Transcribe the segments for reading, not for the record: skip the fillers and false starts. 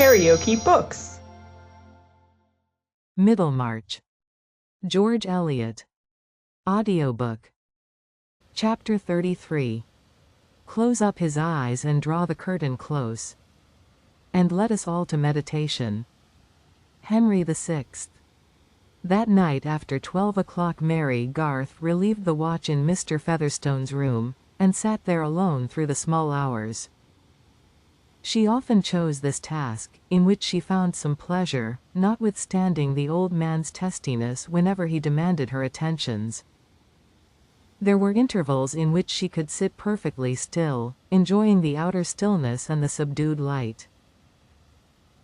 KaraokeBooks. Middlemarch. George Eliot. Audiobook. Chapter 33. Close up his eyes and draw the curtain close, and let us all to meditation. Henry VI. That night after 12 o'clock Mary Garth relieved the watch in Mr. Featherstone's room, and sat there alone through the small hours. She often chose this task, in which she found some pleasure, notwithstanding the old man's testiness whenever he demanded her attentions. There were intervals in which she could sit perfectly still, enjoying the outer stillness and the subdued light.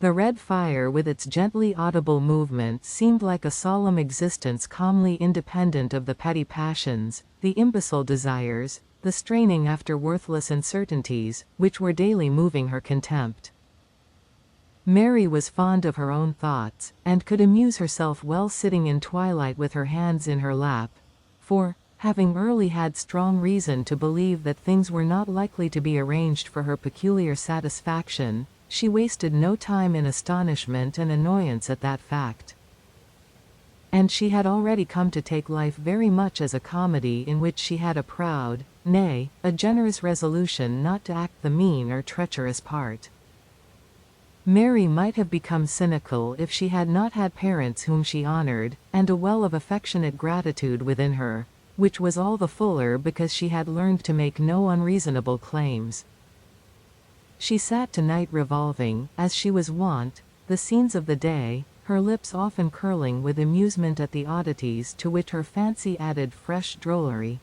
The red fire with its gently audible movement seemed like a solemn existence calmly independent of the petty passions, the imbecile desires, the straining after worthless uncertainties, which were daily moving her contempt. Mary was fond of her own thoughts, and could amuse herself well sitting in twilight with her hands in her lap, for, having early had strong reason to believe that things were not likely to be arranged for her peculiar satisfaction, she wasted no time in astonishment and annoyance at that fact. And she had already come to take life very much as a comedy in which she had a proud, nay, a generous resolution not to act the mean or treacherous part. Mary might have become cynical if she had not had parents whom she honored, and a well of affectionate gratitude within her, which was all the fuller because she had learned to make no unreasonable claims. She sat tonight revolving, as she was wont, the scenes of the day, her lips often curling with amusement at the oddities to which her fancy added fresh drollery.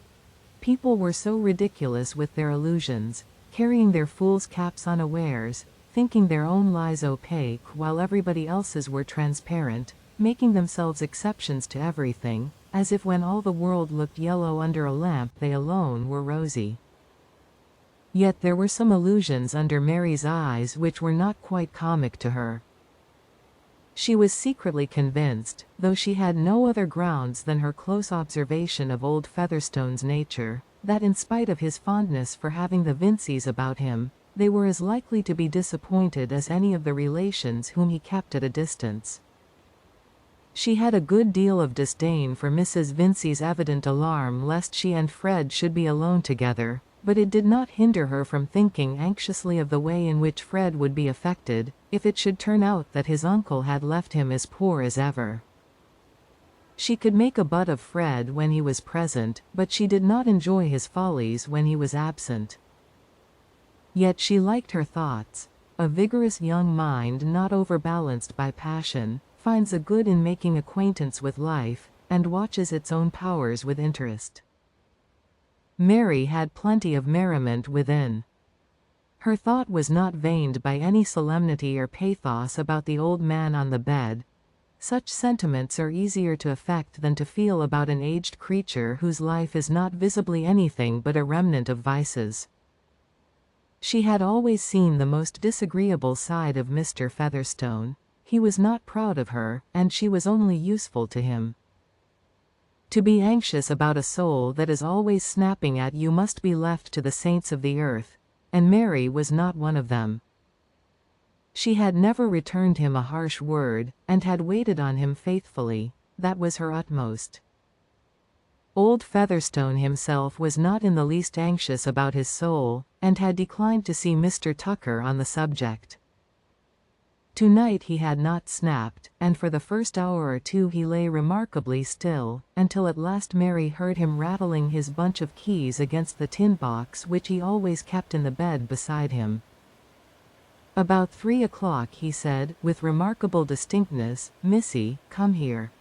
People were so ridiculous with their illusions, carrying their fools' caps unawares, thinking their own lies opaque while everybody else's were transparent, making themselves exceptions to everything, as if when all the world looked yellow under a lamp they alone were rosy. Yet there were some illusions under Mary's eyes which were not quite comic to her. She was secretly convinced, though she had no other grounds than her close observation of old Featherstone's nature, that in spite of his fondness for having the Vinceys about him, they were as likely to be disappointed as any of the relations whom he kept at a distance. She had a good deal of disdain for Mrs. Vincey's evident alarm lest she and Fred should be alone together, but it did not hinder her from thinking anxiously of the way in which Fred would be affected, if it should turn out that his uncle had left him as poor as ever. She could make a butt of Fred when he was present, but she did not enjoy his follies when he was absent. Yet she liked her thoughts. A vigorous young mind not overbalanced by passion, finds a good in making acquaintance with life, and watches its own powers with interest. Mary had plenty of merriment within. Her thought was not veined by any solemnity or pathos about the old man on the bed. Such sentiments are easier to affect than to feel about an aged creature whose life is not visibly anything but a remnant of vices. She had always seen the most disagreeable side of Mr. Featherstone. He was not proud of her, and she was only useful to him. To be anxious about a soul that is always snapping at you must be left to the saints of the earth, and Mary was not one of them. She had never returned him a harsh word, and had waited on him faithfully. That was her utmost. Old Featherstone himself was not in the least anxious about his soul, and had declined to see Mr. Tucker on the subject. Tonight he had not snapped, and for the first hour or two he lay remarkably still, until at last Mary heard him rattling his bunch of keys against the tin box which he always kept in the bed beside him. "About 3 o'clock," he said, with remarkable distinctness. "Missy, come here."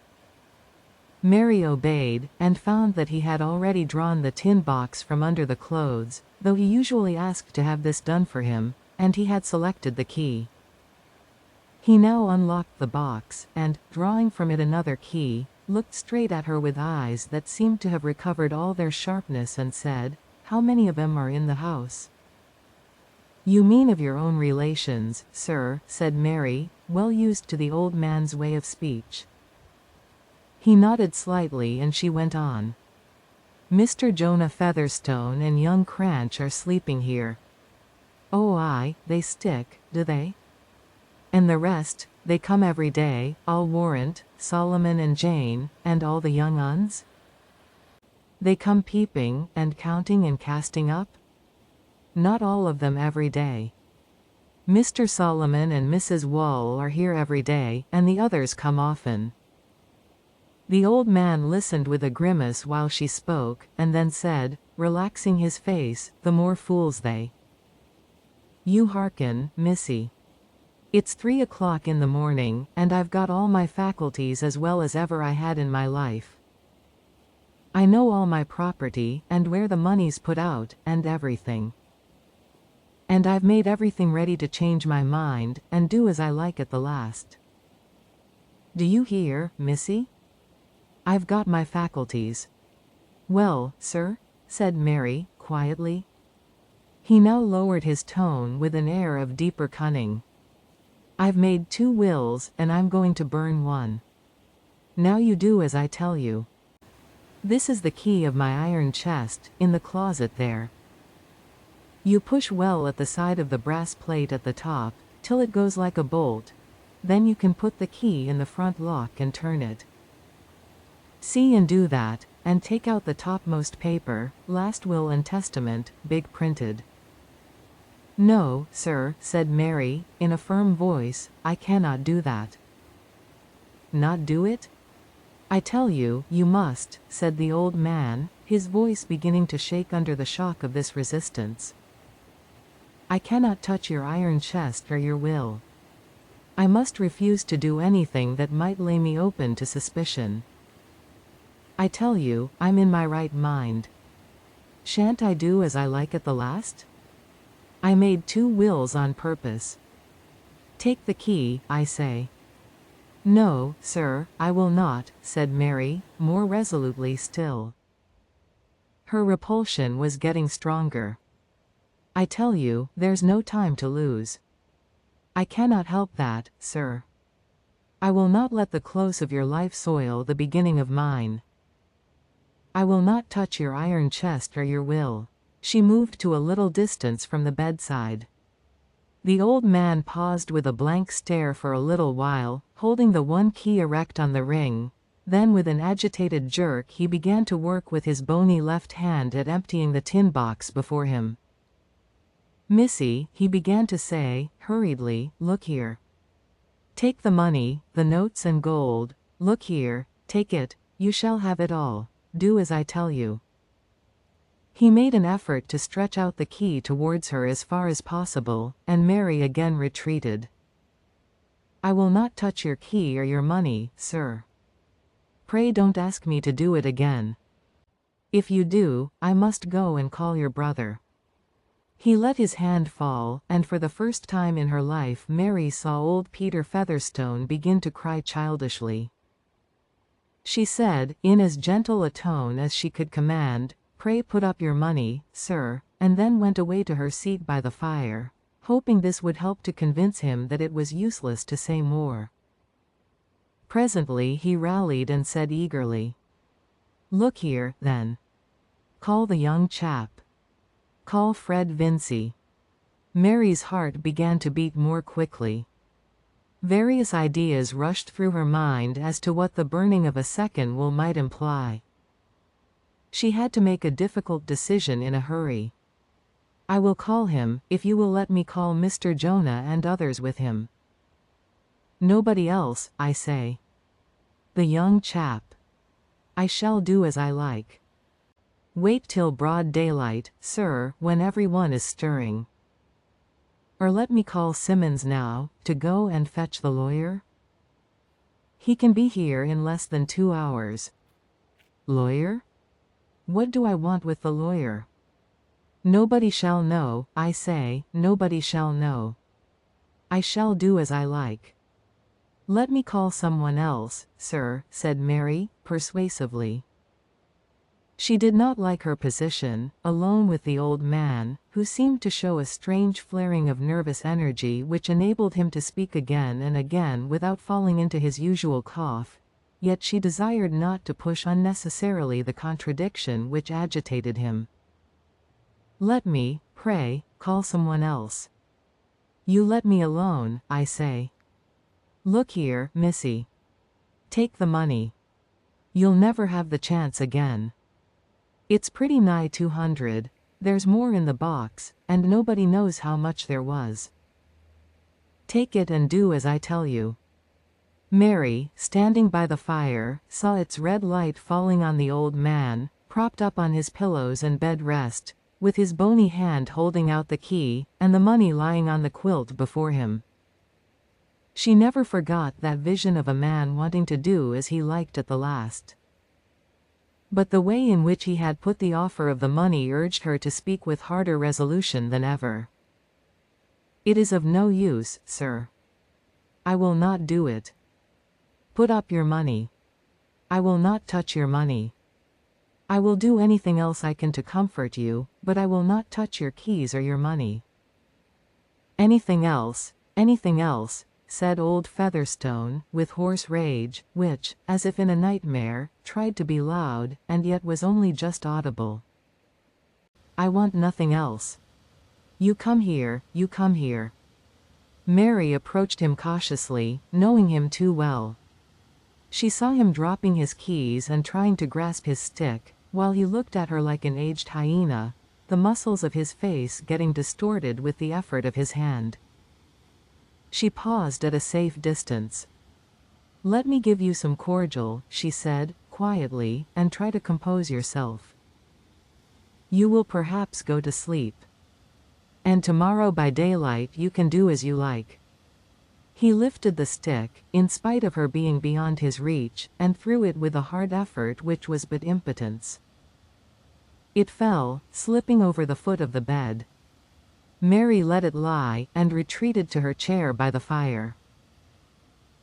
Mary obeyed, and found that he had already drawn the tin box from under the clothes, though he usually asked to have this done for him, and he had selected the key. He now unlocked the box, and, drawing from it another key, looked straight at her with eyes that seemed to have recovered all their sharpness and said, "How many of 'em are in the house?" "You mean of your own relations, sir," said Mary, well used to the old man's way of speech. He nodded slightly and she went on. "Mr. Jonah Featherstone and young Cranch are sleeping here." "Oh aye, they stick, do they?" And the rest, they come every day, I'll warrant, Solomon and Jane, and all the young uns? They come peeping, and counting and casting up? Not all of them every day. Mr. Solomon and Mrs. Wall are here every day, and the others come often. The old man listened with a grimace while she spoke, and then said, relaxing his face, the more fools they. You hearken, missy. It's 3 o'clock in the morning, and I've got all my faculties as well as ever I had in my life. I know all my property, and where the money's put out, and everything. And I've made everything ready to change my mind, and do as I like at the last. Do you hear, missy? I've got my faculties. Well, sir, said Mary, quietly. He now lowered his tone with an air of deeper cunning. I've made 2 wills, and I'm going to burn one. Now you do as I tell you. This is the key of my iron chest, in the closet there. You push well at the side of the brass plate at the top, till it goes like a bolt. Then you can put the key in the front lock and turn it. See and do that, and take out the topmost paper, last will and testament, big printed. No, sir, said Mary, in a firm voice, I cannot do that. Not do it? I tell you, you must, said the old man, his voice beginning to shake under the shock of this resistance. I cannot touch your iron chest or your will. I must refuse to do anything that might lay me open to suspicion. I tell you, I'm in my right mind. Shan't I do as I like at the last? I made 2 wills on purpose. Take the key, I say. No, sir, I will not, said Mary, more resolutely still. Her repulsion was getting stronger. I tell you, there's no time to lose. I cannot help that, sir. I will not let the close of your life soil the beginning of mine. I will not touch your iron chest or your will. She moved to a little distance from the bedside. The old man paused with a blank stare for a little while, holding the one key erect on the ring. Then with an agitated jerk he began to work with his bony left hand at emptying the tin box before him. Missy, he began to say, hurriedly, look here. Take the money, the notes and gold. Look here, take it, you shall have it all. Do as I tell you. He made an effort to stretch out the key towards her as far as possible, and Mary again retreated. I will not touch your key or your money, sir. Pray don't ask me to do it again. If you do, I must go and call your brother. He let his hand fall, and for the first time in her life Mary saw old Peter Featherstone begin to cry childishly. She said, in as gentle a tone as she could command, Pray put up your money, sir, and then went away to her seat by the fire, hoping this would help to convince him that it was useless to say more. Presently he rallied and said eagerly, Look here, then. Call the young chap. Call Fred Vincy. Mary's heart began to beat more quickly. Various ideas rushed through her mind as to what the burning of a second will might imply. She had to make a difficult decision in a hurry. I will call him, if you will let me call Mr. Jonah and others with him. Nobody else, I say. The young chap. I shall do as I like. Wait till broad daylight, sir, when everyone is stirring. Or let me call Simmons now, to go and fetch the lawyer? He can be here in less than 2 hours. Lawyer? What do I want with the lawyer? Nobody shall know, I say, nobody shall know. I shall do as I like. Let me call someone else, sir, said Mary, persuasively. She did not like her position, alone with the old man, who seemed to show a strange flaring of nervous energy which enabled him to speak again and again without falling into his usual cough, yet she desired not to push unnecessarily the contradiction which agitated him. Let me, pray, call someone else. You let me alone, I say. Look here, missy. Take the money. You'll never have the chance again. It's pretty nigh 200, there's more in the box, and nobody knows how much there was. Take it and do as I tell you. Mary, standing by the fire, saw its red light falling on the old man, propped up on his pillows and bed rest, with his bony hand holding out the key, and the money lying on the quilt before him. She never forgot that vision of a man wanting to do as he liked at the last. But the way in which he had put the offer of the money urged her to speak with harder resolution than ever. It is of no use, sir. I will not do it. Put up your money. I will not touch your money. I will do anything else I can to comfort you, but I will not touch your keys or your money. Anything else, said old Featherstone, with hoarse rage, which, as if in a nightmare, tried to be loud, and yet was only just audible. I want nothing else. You come here, you come here. Mary approached him cautiously, knowing him too well. She saw him dropping his keys and trying to grasp his stick, while he looked at her like an aged hyena, the muscles of his face getting distorted with the effort of his hand. She paused at a safe distance. Let me give you some cordial, she said, quietly, and try to compose yourself. You will perhaps go to sleep. And tomorrow by daylight you can do as you like. He lifted the stick, in spite of her being beyond his reach, and threw it with a hard effort which was but impotence. It fell, slipping over the foot of the bed. Mary let it lie, and retreated to her chair by the fire.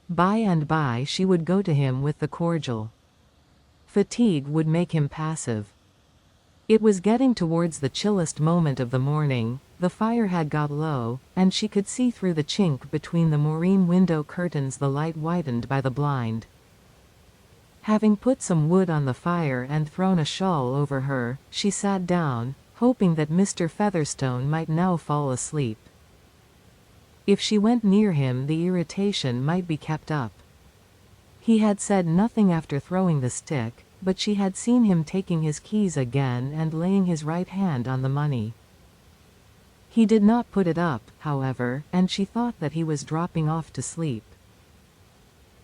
By and by she would go to him with the cordial. Fatigue would make him passive. It was getting towards the chillest moment of the morning, the fire had got low, and she could see through the chink between the moreen window curtains the light whitened by the blind. Having put some wood on the fire and thrown a shawl over her, she sat down, hoping that Mr. Featherstone might now fall asleep. If she went near him the irritation might be kept up. He had said nothing after throwing the stick, but she had seen him taking his keys again and laying his right hand on the money. He did not put it up, however, and she thought that he was dropping off to sleep.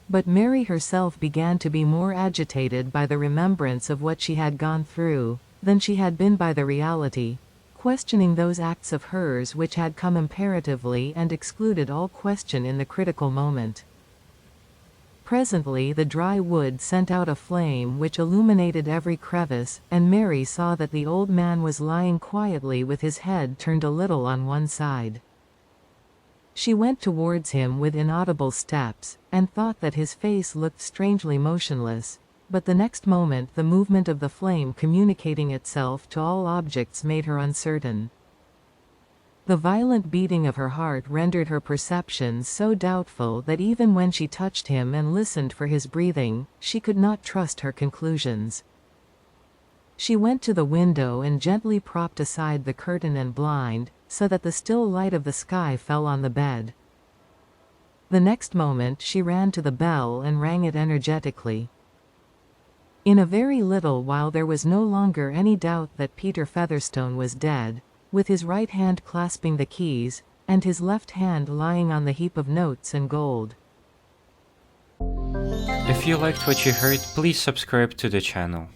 But Mary herself began to be more agitated by the remembrance of what she had gone through, than she had been by the reality, questioning those acts of hers which had come imperatively and excluded all question in the critical moment. Presently the dry wood sent out a flame which illuminated every crevice, and Mary saw that the old man was lying quietly with his head turned a little on one side. She went towards him with inaudible steps, and thought that his face looked strangely motionless, but the next moment the movement of the flame communicating itself to all objects made her uncertain. The violent beating of her heart rendered her perceptions so doubtful that even when she touched him and listened for his breathing, she could not trust her conclusions. She went to the window and gently propped aside the curtain and blind, so that the still light of the sky fell on the bed. The next moment she ran to the bell and rang it energetically. In a very little while there was no longer any doubt that Peter Featherstone was dead, with his right hand clasping the keys, and his left hand lying on the heap of notes and gold. If you liked what you heard, please subscribe to the channel.